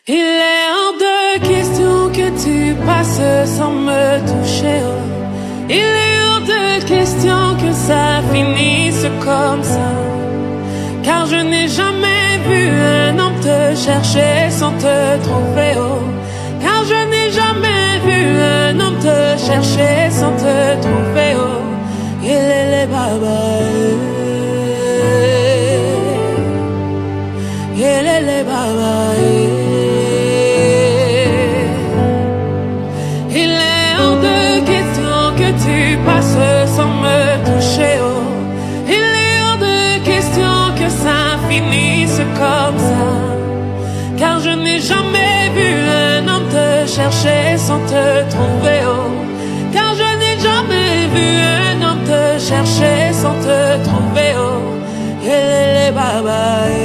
Il est hors de question que tu passes sans me toucher. Oh. Il est hors de question que ça finisse comme ça. Car je n'ai jamais vu un homme te chercher sans te trouver. Oh. Car je n'ai jamais vu un homme te chercher sans te trouver. Oh. Il est les babas. Il est les babas. Tu passes sans me toucher, oh. Il est hors de question que ça finisse comme ça. Car je n'ai jamais vu un homme te chercher sans te trouver, oh. Car je n'ai jamais vu un homme te chercher sans te trouver, oh. Et les babas.